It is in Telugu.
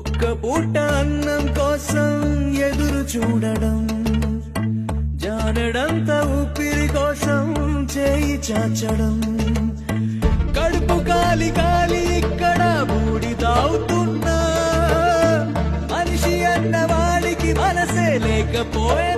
ఒక్క పూట అన్నం కోసం ఎదురు చూడడం, జానడంత ఊపిరి కోసం చేయి చాచడం, కడుపు కాలి కాలి ఇక్కడ బూడి తాగుతున్నా, మనిషి అన్నవాడికి మనసే లేకపోయే